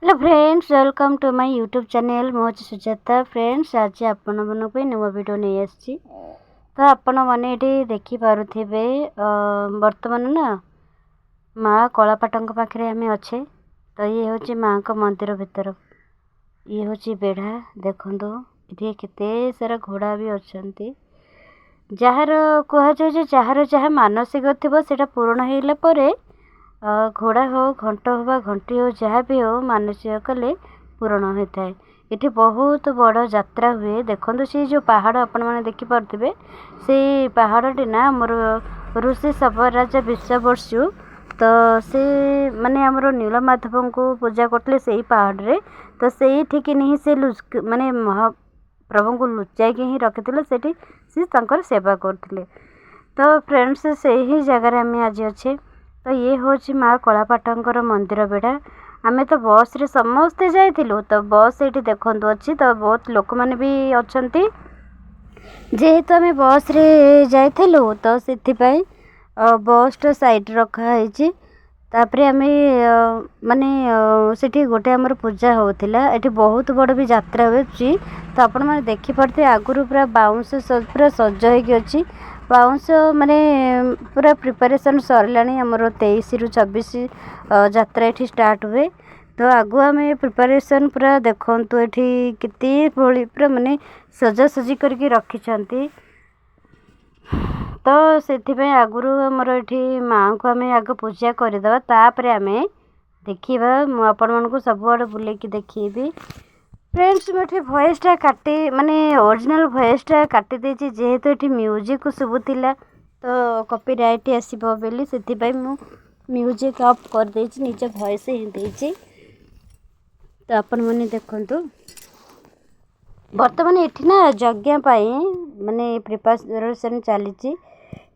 Hello friends, welcome to my YouTube channel. मो Sujata friends. आज आपण मन नुआ वीडियो नहीं आसी। तो आपण मैंने ये देखिपे बर्तमान ना माँ कलापाट पाखे आम अच्छे। तो ये हूँ माँ का मंदिर भितर, ये हूँ बेढ़ा। देखो ये केते सारा घोड़ा भी अच्छा, जार कहुए जार जहाँ मानसिक थी से पूरण होगा घोड़ा हो घंट हो घंटी हो जहाँ भी हो मानसिक कले पूरण होता है। ये बहुत बड़ यात्रा हुए। देखो से जो पहाड़ आपण मैंने देखिपे से पहाड़ी ना आमर ऋषि सवराज विश्ववर्षु। तो से माने आमर नीलमाधव को पूजा करते से पहाड़ रे। तो से नहीं से माने महाप्रभु को लुचाई ही रखी से सेवा करते। तो फ्रेंड्स से ही जगार आम आज अच्छे। तो ये हूँ माँ कलापाटर मंदिर बेढ़ा। आमे तो बस रे समस्ते जाइलु। तो बस ये देखु अच्छी, तो बहुत लोक मैंने भी अच्छा जेहेतु आम बस रे जाइलु। तो से बस टा साइड रखाई। तापर आम माने सेठी गोटे आमर पूजा होता। ये बहुत बड़ भी यात्रा हुए। तो आपण मैंने देखिपे आगुरी पूरा बाउंश पूरा सज हो बाउंश माने पूरा प्रिपरेशन सरला। आमर 23 रु 26 यात्रा ये स्टार्ट हुए। तो आगु आम प्रिपरेशन पूरा देखु ये केते पूरा माने सजासजी करके रखी। तो से आगुरी आमर ये माँ को आम आग पूजा करदे। तापर आम देखा मुझे सबुआड़े बुलेकी देखी। फ्रेंड्स मुझे वॉइस टा काटी माने ओरिजिनल वॉइस टा काटी देछि जेहेतु ये म्यूजिक शुभुला। तो कॉपीराइट आसीबो बेली से म्यूजिक ऑफ कर देछि, निज वॉइस ही देछि। तो आपण माने देखंतु बर्तमान एठी ना यज्ञ माने प्रिपरेशन चली।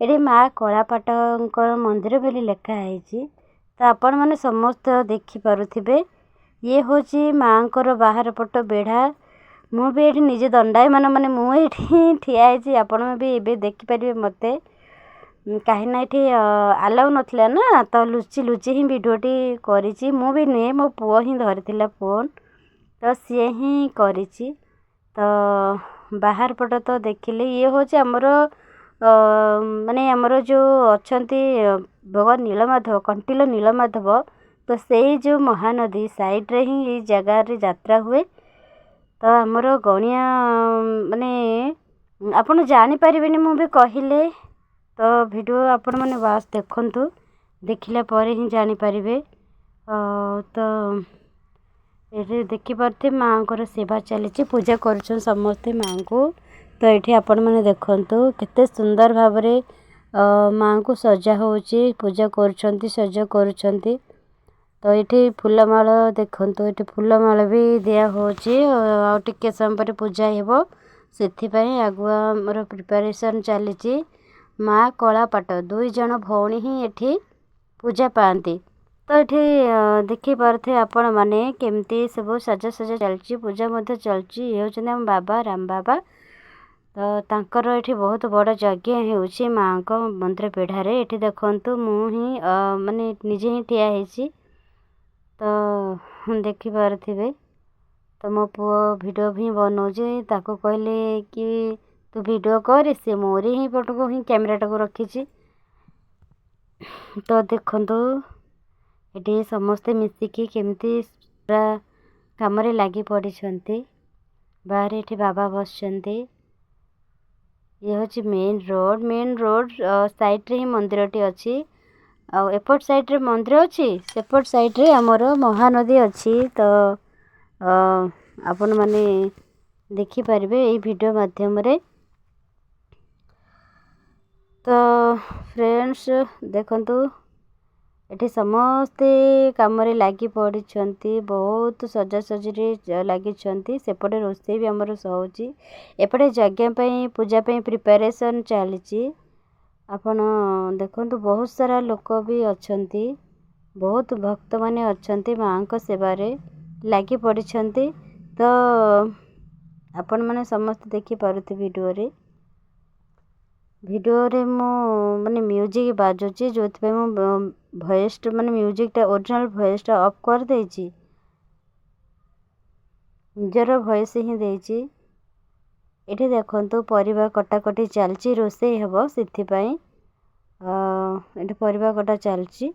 ये माँ कलापाटर मंदिर बोली लिखा है। तो आपण माने समस्त देखिपे ये हूँ माँ को बाहर पट बेढ़ा। मु भी ये निजे दंडाई माने मुझे ठिया आपण भी ये देखिपारे मत कहीं ये आलाउ नाला ना। तो लुचि लुचि ही भिडटी करी मु भी नुहे मो पुओ ही धरी फोन। तो सी ही करी। तो बाहर पट तो देखिले ये हूँ आमर माने आमर जो अच्छा भगवान नीलमाधव कंटिल नीलमाधव। तो से जो महानदी साइड रे ही ये जगार यात्रा हुए। तो आमर गणिया माने आपन जानी परिबेनी मु भी कहले। तो वीडियो आपण माने बास देखंतु, देखिला पर ही जानी परिबे। तो ये देखि परथे माँ को सेवा चली पूजा करुछन समस्ते माँ को। तो ये आपण माने देखंतु केते सुंदर भाबरे माँ को सजा होची पूजा करुछंती सजा करुछंती। तो ये फूलमाल देखंतु ये फूलमाल भी दिया होची आ टिके समय पर पूजा हेबो से आगुआ मोर प्रिपरेशन चली। माँ कलापाट दुई जन भौणी ही ये पूजा पाती। तो ये देखिपे आपण मैंने केमती सब सजा सजा चलची पूजा मध्य चलची। ये हूँ आम बाबा राम बाबा। तो तांकर ये बहुत बड़ यज्ञ होची माँ को मंदिर बेढ़ारे। ये देखंतु मु ही माने निजे ही ठिया होची। तो देखिपे तो मो पुओ वीडियो भी बनाऊे ताको कहले कि तू वीडियो कर सी मोरी ही पट को ही कैमेराटा को रखी। तो देखंतु ये समस्ते मिसिकी केमती पूरा काम लगी पड़ी। बाहर ये बाबा बसचंती। ये हूँ मेन रोड साइड रे ही मंदिर टी अच्छी। एपट साइड रे मंदिर अच्छी सेपट साइड रे आमर महानदी अच्छी। तो आपण माने देखिपारे ये वीडियो माध्यम रे। तो फ्रेंड्स देखंतु ये समस्ते काम लगी पड़ी बहुत सजासजी लगी। सेपटे रोषे भी आमर होची एपटे यज्ञ पूजा प्रिपरेशन चली। आपण देखंतु बहुत सारा लोक भी अच्छा बहुत भक्त माने अच्छा माँ को सेवारे लगी पड़ी। तो आपण माने समस्त देखि पारुथे वीडियो रे मो माने म्यूजिक बाजुची जो मो वॉइस माने म्यूजिक टा ओरिजिनल वॉइस टा ऑफ कर देछि। ନିଜର ଭଏସ୍ ହିଁ ଦେଇଛି। ଏଠି ଦେଖନ୍ତୁ ପରିବା କଟାକଟି ଚାଲିଛି, ରୋଷେଇ ହେବ ସେଥିପାଇଁ ଏଠି ପରିବା କଟା ଚାଲିଛି।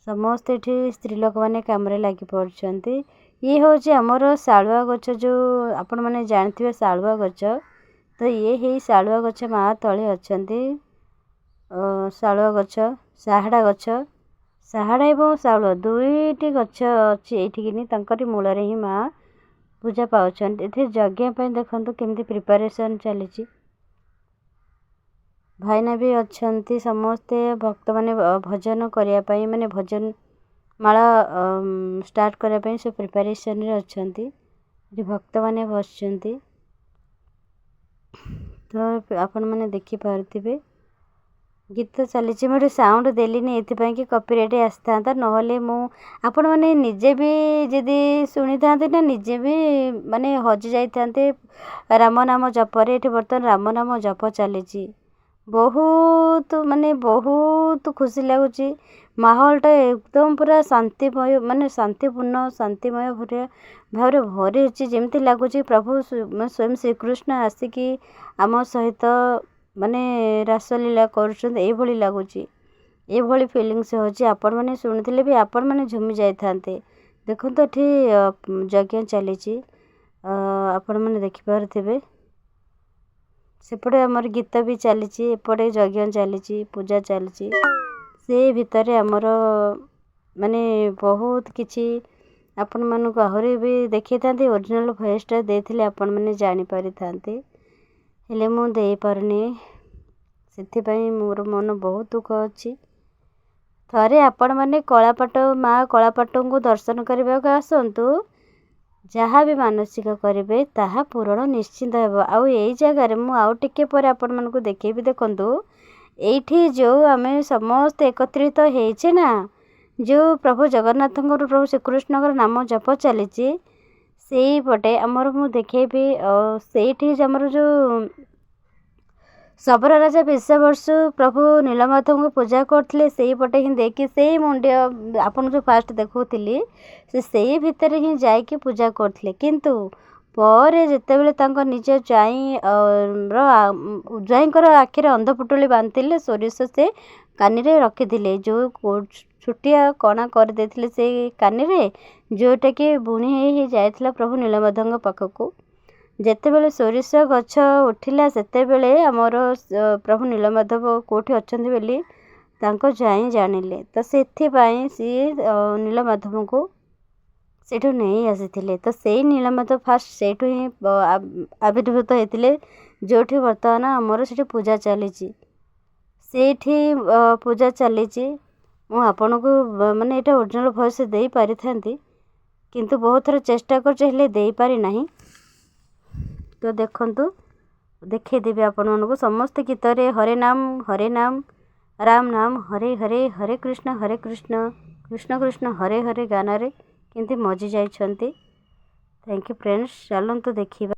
ସମସ୍ତେ ଏଠି ସ୍ତ୍ରୀ ଲୋକମାନେ କାମରେ ଲାଗି ପଡ଼ୁଛନ୍ତି। ଇଏ ହେଉଛି ଆମର ଶାଳୁଆ ଗଛ, ଯେଉଁ ଆପଣମାନେ ଜାଣିଥିବେ ଶାଳୁଆ ଗଛ। ତ ଇଏ ହେଇ ଶାଳୁଆ ଗଛ ମା ତଳେ ଅଛନ୍ତି। ଶାଳୁଆ ଗଛ, ସାହାଡ଼ା ଗଛ, ସାହାଡ଼ା ଏବଂ ଶାଳୁଆ ଦୁଇଟି ଗଛ ଅଛି ଏଇଠିକିନି, ତାଙ୍କରି ମୂଳରେ ହିଁ ମା ପୂଜା ପାଉଛନ୍ତି। ଏଠି ଯଜ୍ଞ ପାଇଁ ଦେଖନ୍ତୁ କେମିତି ପ୍ରିପାରେସନ୍ ଚାଲିଛି। ଭାଇନା ବି ଅଛନ୍ତି, ସମସ୍ତେ ଭକ୍ତମାନେ ଭଜନ କରିବା ପାଇଁ, ମାନେ ଭଜନ ମାଳ ଷ୍ଟାର୍ଟ କରିବା ପାଇଁ ସେ ପ୍ରିପାରେସନ୍ରେ ଅଛନ୍ତି। ଏଠି ଭକ୍ତମାନେ ବସିଛନ୍ତି। ତ ଆପଣମାନେ ଦେଖିପାରୁଥିବେ ଗୀତ ଚାଲିଛି। ମୁଁ ଏଠି ସାଉଣ୍ଡ ଦେଲିନି ଏଥିପାଇଁ କି କପିରାଇଟ୍ ଆସିଥାନ୍ତା, ନହେଲେ ମୁଁ ଆପଣମାନେ ନିଜେ ବି ଯଦି ଶୁଣିଥାନ୍ତେ ନା ନିଜେ ବି ମାନେ ହଜି ଯାଇଥାନ୍ତେ ରାମ ନାମ ଜପରେ। ଏଠି ବର୍ତ୍ତମାନ ରାମ ନାମ ଜପ ଚାଲିଛି। ବହୁତ ଖୁସି ଲାଗୁଛି। ମାହୋଲଟା ଏକଦମ ପୁରା ଶାନ୍ତିମୟ, ମାନେ ଶାନ୍ତିପୂର୍ଣ୍ଣ, ଶାନ୍ତିମୟ ଭାବରେ ଭରି ଅଛି। ଯେମିତି ଲାଗୁଛି ପ୍ରଭୁ ସ୍ୱୟଂ ଶ୍ରୀକୃଷ୍ଣ ଆସିକି ଆମ ସହିତ ମାନେ ରାସଲୀଳା କରୁଛନ୍ତି, ଏଇଭଳି ଲାଗୁଛି। ଏଇଭଳି ଫିଲିଙ୍ଗସ୍ ହେଉଛି। ଆପଣମାନେ ଶୁଣିଥିଲେ ବି ଆପଣମାନେ ଝୁମି ଯାଇଥାନ୍ତେ। ଦେଖନ୍ତୁ ଏଠି ଯଜ୍ଞ ଚାଲିଛି, ଆପଣମାନେ ଦେଖିପାରୁଥିବେ। ସେପଟେ ଆମର ଗୀତ ବି ଚାଲିଛି, ଏପଟେ ଯଜ୍ଞ ଚାଲିଛି, ପୂଜା ଚାଲିଛି। ସେ ଭିତରେ ଆମର ମାନେ ବହୁତ କିଛି ଆପଣମାନଙ୍କୁ ଆହୁରି ବି ଦେଖେଇଥାନ୍ତି। ଓରିଜିନାଲ୍ ଭଏସ୍ଟା ଦେଇଥିଲେ ଆପଣମାନେ ଜାଣିପାରିଥାନ୍ତେ, ହେଲେ ମୁଁ ଦେଇପାରୁନି। ସେଥିପାଇଁ ମୋର ମନ ବହୁତ ଦୁଃଖ ଅଛି। ଥରେ ଆପଣମାନେ କଳାପାଟ ମା କଳାପାଟଙ୍କୁ ଦର୍ଶନ କରିବାକୁ ଆସନ୍ତୁ। ଯାହା ବି ମାନସିକ କରିବେ ତାହା ପୂରଣ ନିଶ୍ଚିନ୍ତ ହେବ। ଆଉ ଏଇ ଜାଗାରେ ମୁଁ ଆଉ ଟିକେ ପରେ ଆପଣମାନଙ୍କୁ ଦେଖେଇବି। ଦେଖନ୍ତୁ ଏଇଠି ଯେଉଁ ଆମେ ସମସ୍ତେ ଏକତ୍ରିତ ହେଇଛେ ନା, ଯେଉଁ ପ୍ରଭୁ ଜଗନ୍ନାଥଙ୍କର, ପ୍ରଭୁ ଶ୍ରୀକୃଷ୍ଣଙ୍କର ନାମ ଜପ ଚାଲିଛି, ସେଇପଟେ ଆମର ମୁଁ ଦେଖେଇବି। ସେଇଠି ଆମର ଯେଉଁ ଶବର ରାଜା ବିଶ୍ୱବସୁ ପ୍ରଭୁ ନୀଳମାଧବଙ୍କୁ ପୂଜା କରୁଥିଲେ, ସେଇପଟେ ହିଁ ଦେଇକି ସେଇ ମୁଣ୍ଡିଆ ଆପଣଙ୍କୁ ଯେଉଁ ଫାଷ୍ଟ ଦେଖାଉଥିଲି, ସେ ସେଇ ଭିତରେ ହିଁ ଯାଇକି ପୂଜା କରୁଥିଲେ। କିନ୍ତୁ ପରେ ଯେତେବେଳେ ତାଙ୍କ ନିଜ ଜ୍ୱାଇଁଙ୍କର ଆଖିରେ ଅନ୍ଧପୁଟୁଳି ବାନ୍ଧିଥିଲେ, ସୋରିଷ ସେ କାନିରେ ରଖିଥିଲେ, ଯେଉଁ ଛୋଟିଆ କଣା କରିଦେଇଥିଲେ ସେଇ କାନିରେ, ଯେଉଁଟାକି ବୁଣି ହେଇ ଯାଇଥିଲା ପ୍ରଭୁ ନୀଳମାଧବଙ୍କ ପାଖକୁ। ଯେତେବେଳେ ସୋରିଷ ଗଛ ଉଠିଲା, ସେତେବେଳେ ଆମର ପ୍ରଭୁ ନୀଳମାଧବ କେଉଁଠି ଅଛନ୍ତି ବୋଲି ତାଙ୍କ ଜ୍ୱାଇଁ ଜାଣିଲେ। ତ ସେଥିପାଇଁ ସିଏ ନୀଳମାଧବଙ୍କୁ ସେଇଠୁ ନେଇ ଆସିଥିଲେ। ତ ସେଇ ନୀଳମାଧବ ଫାଷ୍ଟ ସେଇଠୁ ହିଁ ଆବିର୍ଭୂତ ହେଇଥିଲେ, ଯେଉଁଠି ବର୍ତ୍ତମାନ ଆମର ସେଠି ପୂଜା ଚାଲିଛି। ସେଇଠି ପୂଜା ଚାଲିଛି। ମୁଁ ଆପଣଙ୍କୁ ମାନେ ଏଇଟା ଓରିଜିନାଲ୍ ଭଏସ୍ ଦେଇପାରିଥାନ୍ତି, କିନ୍ତୁ ବହୁତ ଥର ଚେଷ୍ଟା କରୁଛି, ହେଲେ ଦେଇପାରି ନାହିଁ। ତ ଦେଖନ୍ତୁ ଦେଖେଇଦେବି ଆପଣମାନଙ୍କୁ। ସମସ୍ତେ ଗୀତରେ ହରେ ନାମ ରାମ ନାମ ହରେ ହରେ, ହରେ କୃଷ୍ଣ କୃଷ୍ଣ କୃଷ୍ଣ ହରେ ହରେ ଗାନରେ କେମିତି ମଜି ଯାଇଛନ୍ତି। Thank you friends. ଚାଲନ୍ତୁ ଦେଖିବା।